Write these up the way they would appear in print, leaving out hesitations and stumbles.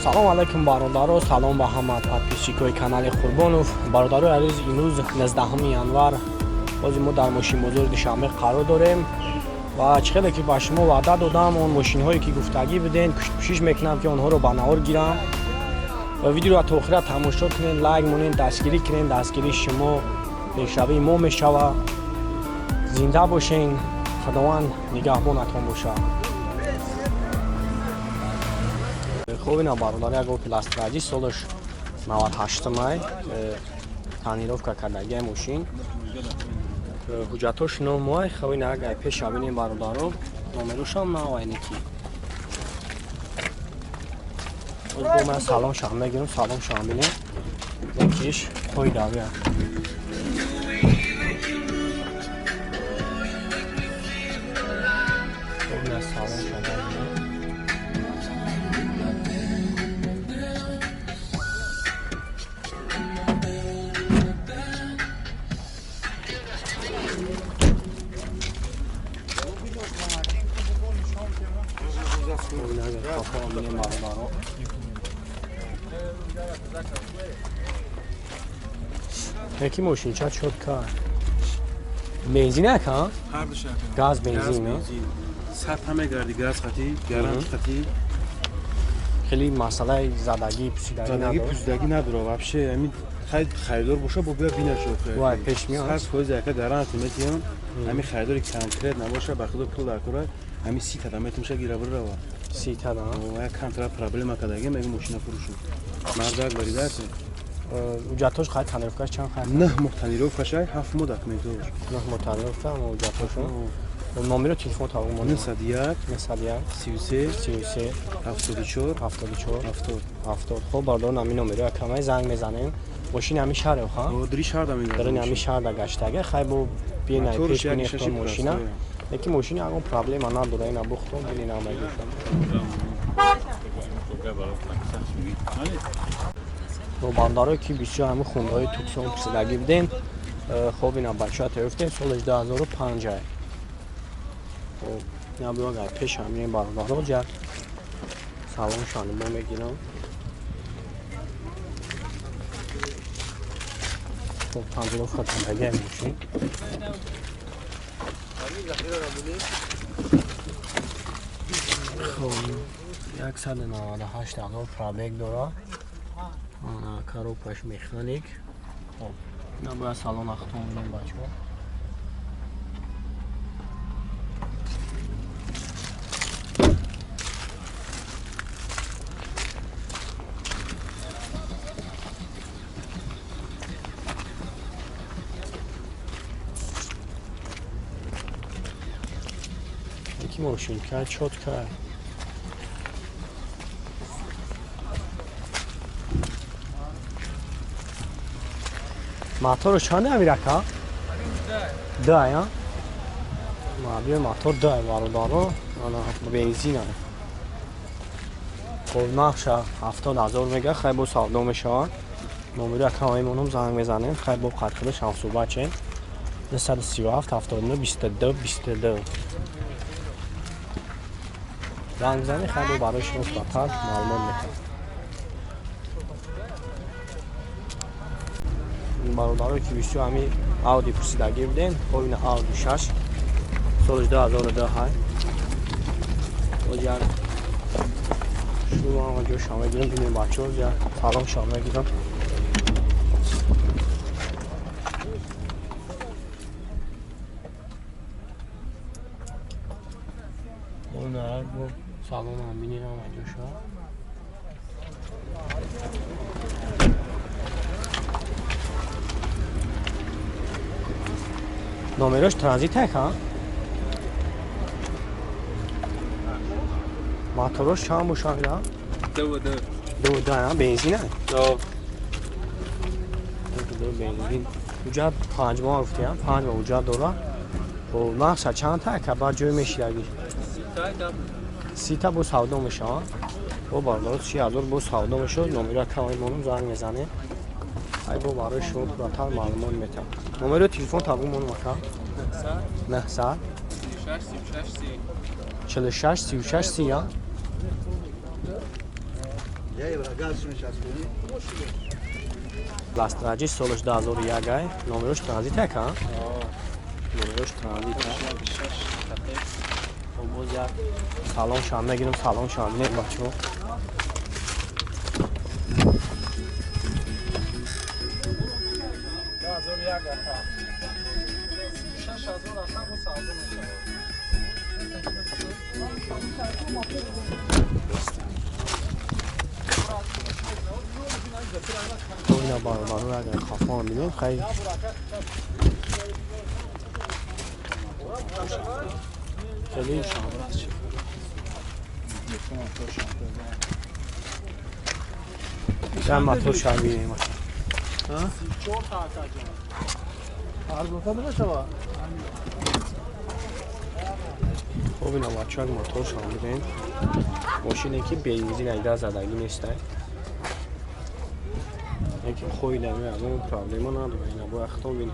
салом алайкум бародаро, салом ба ҳама подписчикои канали Қурбонов. Бародаро, имрӯз 19 январ бози мо дар мошинбозори Душанбе қарор дорем ва чӣ ки ба шумо ваъда додам, он мошинҳое ки гуфтагӣ будем, кӯшиш мекунам ки онҳоро ба навор гирам ва видеоро то охира тамошо кунед, лайк монед, дастгирӣ кунед. Дастгирии шумо пешравии мо мешавад. Зинда бошен, худованд нигаҳбонатон бошад. Хуб ина бародар, як пластраҷи солаш 98 танировка кардагия мошин. ҳуҷҷатош номой хавина агай пеша бинем бародаро. номерушам навайники. Бо ман салом шам мегирам, салом шам бинем. Якиш қой давия. Бо салом шам бинем. یکی ماشین چه شد کار بنزین نکن؟ هر دو شکل گاز بنزین نه؟ سطح همه گردی گاز خطی گرم خطی خیلی مسئله زدگی پوسیدگی نداره وابشه همین خریدار باشه با بیا بینه شد وای پیش میاد هست فوز یکا گرانتی میتیم همین خریدار کنکریت نباشه بخدا پول دکوره همین 30 تا میتونه شه گیره بره 30 تا نه و یک کنترل پرابلم کداگی میگه ماشین فروشو مردک بریده است اجرتش خیلی تنریفکاش چند خیلی؟ نه تنریفکاش 7 ماه دکمنتوش نه تنریفکا اما اجرتاشو نمره تلفن تاگو مون 901 33 74 70 خب باردار نمی نمره کمای زنگ میزنیم ماشین همین شهر ها دری شهر داریم دارین همین شهر دا گشتگه خیلی بو بی نه پیش بینی اختار ماشینا یکی ماشین اگه پرابلم انا داره اینا بختم ببینین هم رو باندارو که بسیار همه خونده های توکسون پسیدگی بدین. خوب اینا بچه ها ترفتین سالش 2005 خب اینا بیان گای پیش همین باندارو جد سلام شانه ما میگیرم. خب پنجره خودم بگه میشین خب 198,000 پرابلم داره. коробкаш механик. Хоб, ина бояд салон ахтом бинем бачаҳо. Яки мошинка чотка. موتور چند امیره که؟ ده یا؟ مابیه موتور ده باردارو انا بنزینه خب نقش 70,000 میگه خیلی با سالدو میشه نمره که همونم زنگ میزنیم خیلی با قطعه شما صحبت چین 937 79 22 22 زنگ زنی خیلی برای شما بطر معلومات میکنم برادرها که بیشتر همی آودی پرسیدگی بودین. خب این آودی 6 سالش 2010 های و جر شروع آنجا شامه گیرم بینیم بچه ها جر سلام شامه گیرم اون هر با سلام هم بینیم آنجا شا نامراش ترانزیت ہے ها موتورش چند مشاهده دو ها بنزین ہے دو بنزین اونجا 5 ماه رفتی هم 5 ماه اونجا دورا و نقص چند تا که بعد جوی میشیدگی 30 تا با سودا میشه و باردار 30,000 با سودا میشه نمره کمای مونم زنگ میزنه ای با برای شما پراتر معلومات میتم نمره تلفن تابو مون مکا 900 46 36 30 یا Lastraci solش 2001 ای نمرش ترانزیت ها نمرش ترانزیت خب باز یک سالن شام نگیرم سالن شام نه بچه‌ها اینا بارو را اگر خفان بینیم خیلی خیلی شامل است چند مطور شامل ماشین خب اینا بچه ها موتور شامل بین ماشینی که بنزین ایده زدگی نیسته یکی خوی نمی از اون پرابلیم ها نداره اینا با اختا بینیم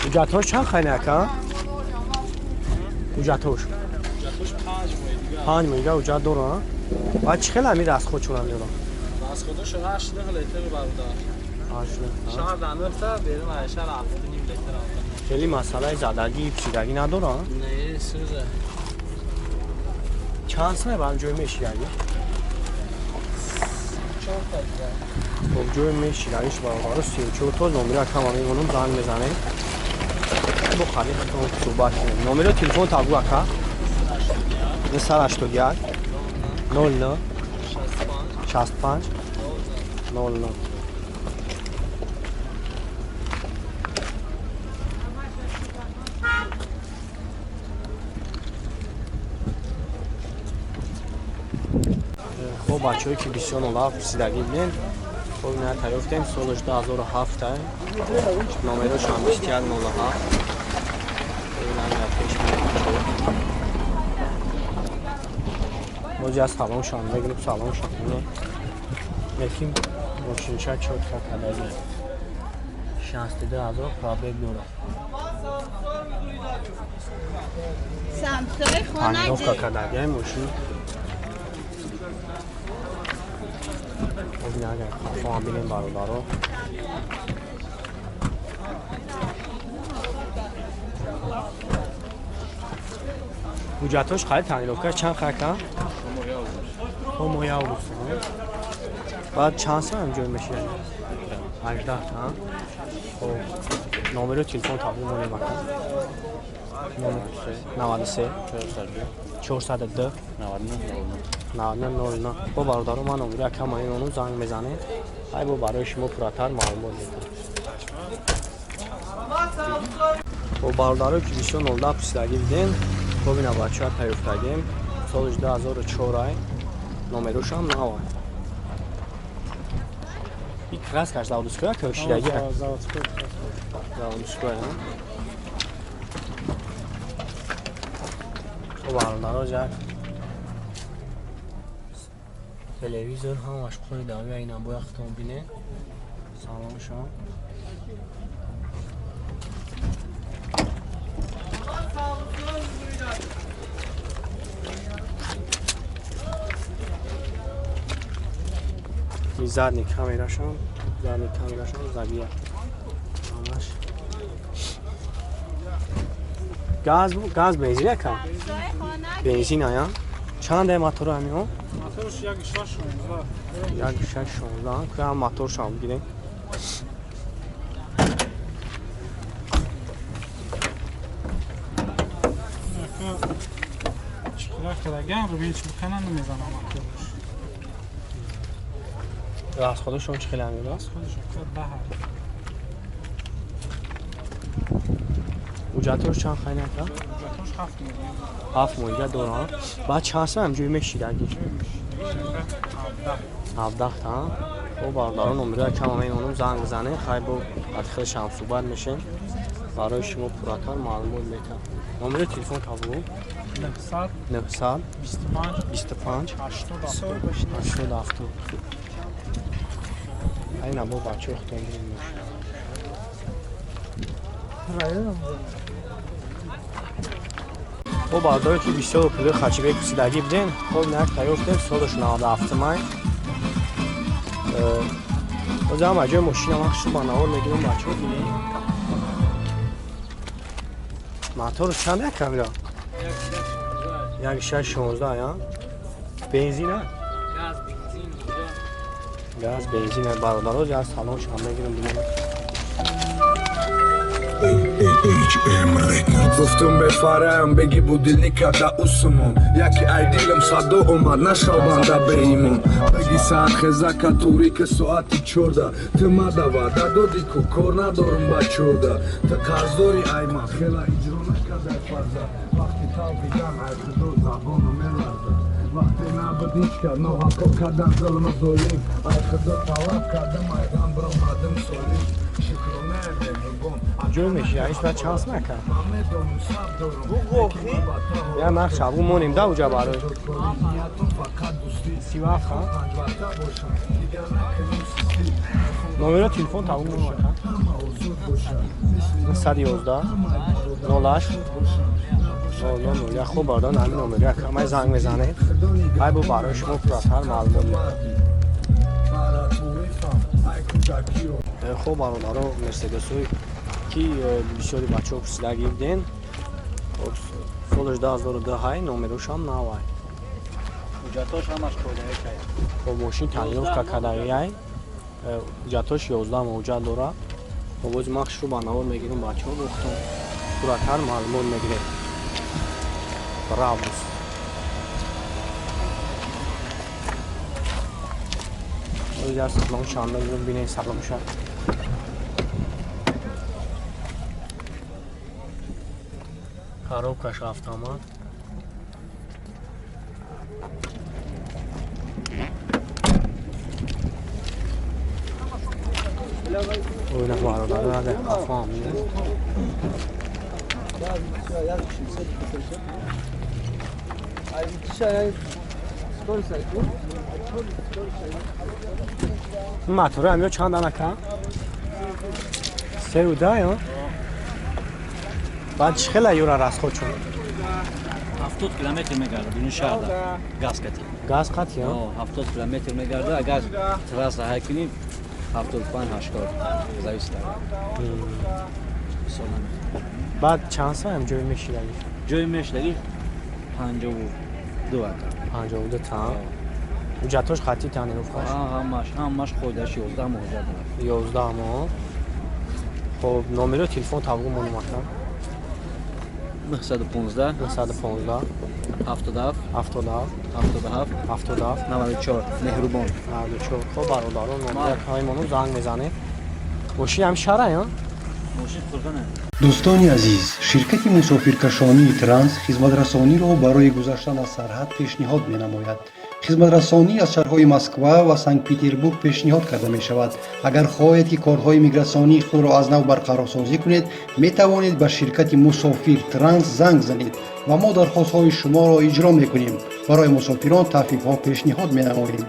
اوجتاش چند خیلی نکن؟ اوجتاش 5 میگه اوجت دوران باید چی خیلی همی دست خود چونم دیرم؟ دست خودش 8 لیتر برادر 8 لیتر شهر دنبفته بریم عیشه رفته نیم لیتر خیلی مسئله زدگی پسیدگی ندارن؟ نه سوزه چند سنه برام جوی میشیدگی؟ 4 تا دیگه خب جوی میشیدگیش برای 34 تا نمره کم همین اونم زنگ بزنه با خالی خطان صحبت کنیم نمره تلفن تابو اکا نسر 81 09 65 09 خب بچه هایی که بسیار اولا پرسیدگی بین خب اینه تریفتیم سالش 2007 نمره شما 21 07 بازی از سلام شما بگیریم سلام شما میتیم ماشین چه چود کدایی 62,000 پرابه بیورا سمتای خانه پنجاه کدایی های ماشین این اگر خفا هم بینیم برادارو حجتاش خیلی تنیلوفکر چند خرکن؟ شما یا اوزش بعد چند سال هم جوی میشه 18 تا خب نمره تلفن تابلو مونه مکن 93 402 99 با برادر من نمره کم این اونو زنگ میزنه ای با برای شما پراتر معلومات میکنه با برادر که بیشتر 19 پرسیدگی بیدین خب اینا بچه ها پیفتگیم سالش 2004 نمروش هم نوه این کلاس کش زاودسکویا که شیرگی زاودسکویا خب برادر جا تلویزیون هم عاشق داوی اینا با اختم بینه سلام شما زدنی کامیراشون زدیه همش گاز بنزین کم بنزین آیا چند موتور همیون موتورش یک 616 که هم موتور شام گیریم چقدر کدگم رو بیچ بکنن نمیزنم موتورش راست خودشون چه خیلی همیون راست خودشون کرد بهر اوجتورش چند خیلی نکرد؟ اوجتورش 7 میلیون 7 میلیون دوران بعد چند سال هم جوی میشید اگه 17 تا و بارداران نمره کم همین اونم زنگ بزنه خیلی با خودش هم صحبت میشه برای شما پراتر معلومات میتن نمره تلفن تابلو 900 25 87 این با بچه اختیار میشه خب برداری که بسیار پول خچیبه کسیدگی بدین خب نک تایفتیم سالش 97 مای باز هم اجای ماشین هم اخشو با نوار میگیرم بچه ها بینیم موتور چند یک کمیرا؟ 1.616 یا؟ بنزین ها؟ گاز بنزین برادر رو از سالانش هم میگیرم بینیم گفتم بفرم بگی بودی نکرده اوسمون یکی ای دیلم صدا اومد نشابنده به ایمون بگی سرخزه کتوری که ساعتی چورده تو مدوده دادی که کار ندارم بچورده تو قرض داری ای من خیلی اجرا نکرده فرزه وقتی تا بیدم ای خدا زبانو ملرده وقتی نبودیش کرد نو حقا کردن ظلم دولیم ای خدا طلب کردم ای غم برامدم سالیم شکرانه بگیبون جور میشه هیچ باید چانس نکن یا من شبون مونیم ده اوجا برای 37 خواهد نومره تلفن تاون مونیم کن 111 08 یا خوب باردان همین نومره همه زنگ میزنید های بو برای شما پراتر معلومات خوب برادران مرسدسوی کی بسیاری بچه ها پرسیدگی بدین سالش 2010 های نومروش هم نوای جاتاش همش کودایی که خب ماشین تغییرف که کدایی های جاتاش 11 موجه داره و باز مخش رو با نوار میگیرم بچه ها بختم پراتر معلومات میگیرم برابوس در سلام شانده بگیرم بینه سلام شد خراب کش هفت آمد اوی نفت برادر رده افام میده این موتوره همیا چند دانه کن؟ 3 و 10 یا؟ بعد خیلی یورا راست خود چون 70 کیلومتر میگرده بیرون شهر گاز کتی گاز قطعی ها؟ 70 کیلومتر میگرده اگر تراس راه کنیم 75 80 زایست بعد چند سال هم جوی میشی داری؟ جوی میش داری 52 52 تا و جاتوش خطی تانی رو فاش؟ همش خودش 11 موجه داره 11 ما خب نومره تلفن تابگو مونو مکن 915 915 77 77 77 77 94 مهربان 94 خب برادران نومره های منو زنگ میزنه گوشی هم شهره یا؟ ماشین فرقانه دوستانی عزیز شرکت مسافرکشانی ترانس خدمترسانی را برای گذشتن از سرحد پیشنهاد می‌نماید. خدمترسانی از شهرهای مسکو و سنت پترزبورگ پیشنهاد کرده می شود. اگر خواهید که کارهای میگراسیونی خود را از نو برقرار سازی کنید می توانید به شرکت مسافر ترانس زنگ زنید و ما درخواست‌های شما را اجرا می‌کنیم. برای مسافران تخفیف‌ها پیشنهاد می‌نماییم.